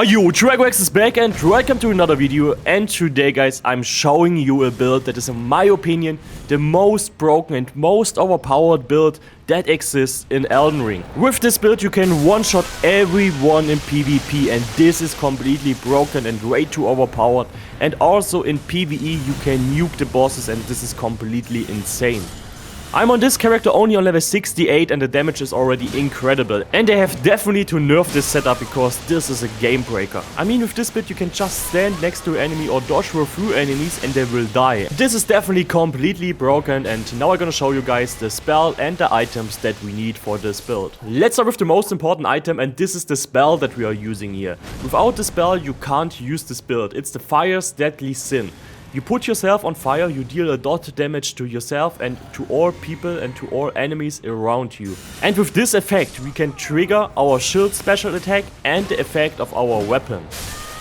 Yo, DragooX is back and welcome to another video, and today guys I'm showing you a build that is in my opinion the most broken and most overpowered build that exists in Elden Ring. With this build you can one-shot everyone in PvP, and this is completely broken and way too overpowered, and also in PvE you can nuke the bosses and this is completely insane. I'm on this character only on level 68 and the damage is already incredible, and they have definitely to nerf this setup because this is a game breaker. I mean, with this build you can just stand next to an enemy or dodge through enemies and they will die. This is definitely completely broken, and now I'm gonna show you guys the spell and the items that we need for this build. Let's start with the most important item, and this is the spell that we are using here. Without the spell you can't use this build. It's the Fire's Deadly Sin. You put yourself on fire, you deal a dot damage to yourself and to all people and to all enemies around you. And with this effect we can trigger our shield special attack and the effect of our weapon.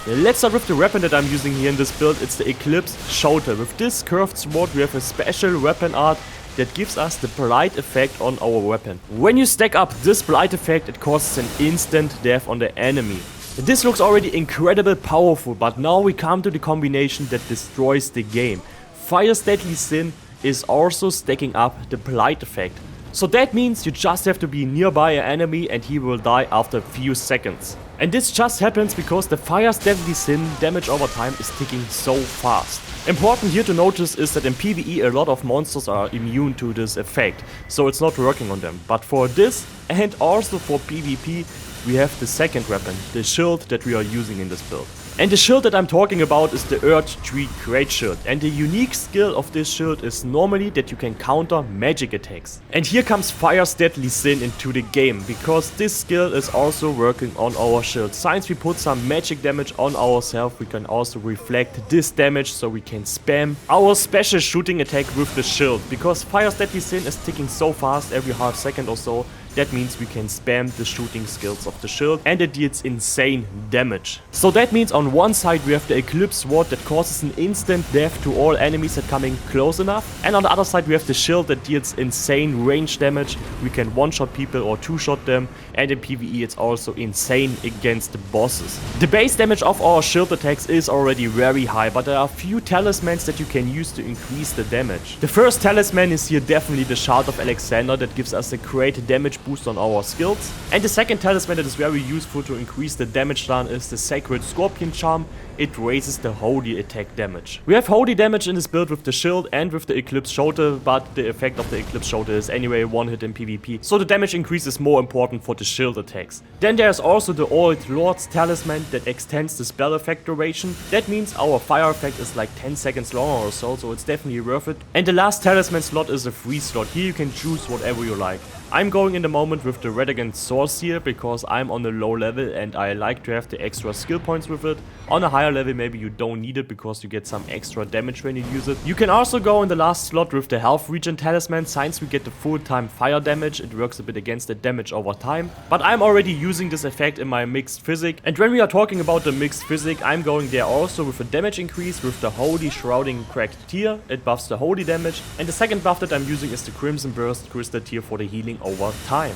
Let's start with the weapon that I'm using here in this build. It's the Eclipse Shotel. With this curved sword we have a special weapon art that gives us the blight effect on our weapon. When you stack up this blight effect it causes an instant death on the enemy. This looks already incredibly powerful, but now we come to the combination that destroys the game. Fire's Deadly Sin is also stacking up the blight effect. So that means you just have to be nearby an enemy and he will die after a few seconds. And this just happens because the Fire's Deadly Sin damage over time is ticking so fast. Important here to notice is that in PvE a lot of monsters are immune to this effect, so it's not working on them. But for this and also for PvP we have the second weapon, the shield that we are using in this build. And the shield that I'm talking about is the Erdtree Greatshield, and the unique skill of this shield is normally that you can counter magic attacks. And here comes Fire's Deadly Sin into the game, because this skill is also working on our shield. Since we put some magic damage on ourselves, we can also reflect this damage so we can spam our special shooting attack with the shield. Because Fire's Deadly Sin is ticking so fast every half second or so, that means we can spam the shooting skills of the shield and it deals insane damage. So that means on one side we have the Eclipse sword that causes an instant death to all enemies that coming close enough, and on the other side we have the shield that deals insane range damage. We can one-shot people or two-shot them, and in PvE it's also insane against the bosses. The base damage of our shield attacks is already very high, but there are a few talismans that you can use to increase the damage. The first talisman is here definitely the Shard of Alexander that gives us a great damage boost on our skills. And the second talisman that is very useful to increase the damage done is the Sacred Scorpion Charm. It raises the holy attack damage. We have holy damage in this build with the shield and with the Eclipse Shotel, but the effect of the Eclipse Shotel is anyway one hit in PvP, so the damage increase is more important for the shield attacks. Then there's also the Old Lord's Talisman that extends the spell effect duration. That means our fire effect is like 10 seconds longer or so it's definitely worth it. And the last talisman slot is a free slot. Here you can choose whatever you like. I'm going in the moment with the Red Against Sorcerer because I'm on a low level and I like to have the extra skill points with it. On a higher level maybe you don't need it because you get some extra damage when you use it. You can also go in the last slot with the Health Regen Talisman. Since we get the full-time fire damage, it works a bit against the damage over time. But I'm already using this effect in my mixed Physick, and when we are talking about the mixed Physick, I'm going there also with a damage increase with the Holy Shrouding Cracked Tear. It buffs the holy damage, and the second buff that I'm using is the Crimson Burst Crystal Tear for the healing over time.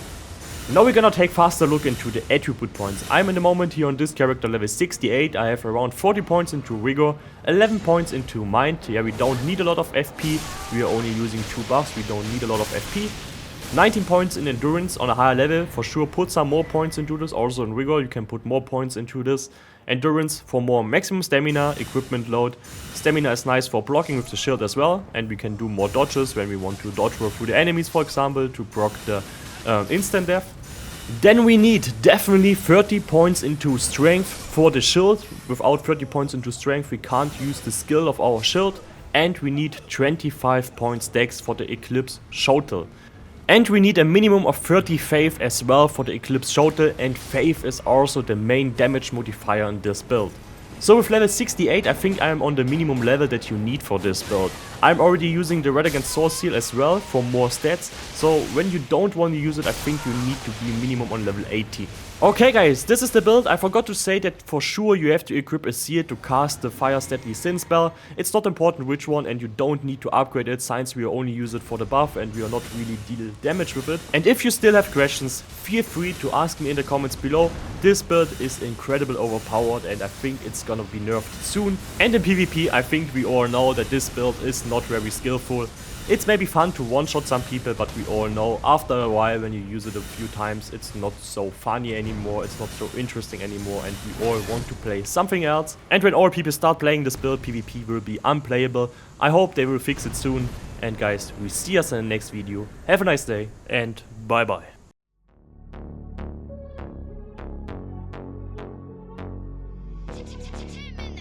Now we're gonna take faster look into the attribute points. I'm in the moment here on this character level 68. I have around 40 points into Rigor, 11 points into Mind. Yeah, we don't need a lot of FP. We are only using 2 buffs. We don't need a lot of FP. 19 points in Endurance on a higher level. For sure put some more points into this. Also in Rigor you can put more points into this. Endurance for more maximum stamina, equipment load. Stamina is nice for blocking with the shield as well. And we can do more dodges when we want to dodge through the enemies, for example, to proc the instant death. Then we need definitely 30 points into strength for the shield. Without 30 points into strength we can't use the skill of our shield. And we need 25 points dex for the Eclipse Shotel. And we need a minimum of 30 faith as well for the Eclipse Shotel, and faith is also the main damage modifier in this build. So with level 68 I think I am on the minimum level that you need for this build. I'm already using the Red Against Sorcerer as well for more stats, so when you don't want to use it I think you need to be minimum on level 80. Okay guys, this is the build. I forgot to say that for sure you have to equip a seal to cast the Fire's Deadly Sin spell. It's not important which one and you don't need to upgrade it since we only use it for the buff and we are not really deal damage with it. And if you still have questions, feel free to ask me in the comments below. This build is incredibly overpowered and I think it's gonna be nerfed soon. And in PvP I think we all know that this build is not very skillful. It's maybe fun to one-shot some people, but we all know after a while when you use it a few times it's not so funny anymore, it's not so interesting anymore and we all want to play something else. And when all people start playing this build, PvP will be unplayable. I hope they will fix it soon. And guys, we see us in the next video. Have a nice day and bye bye. Talisman.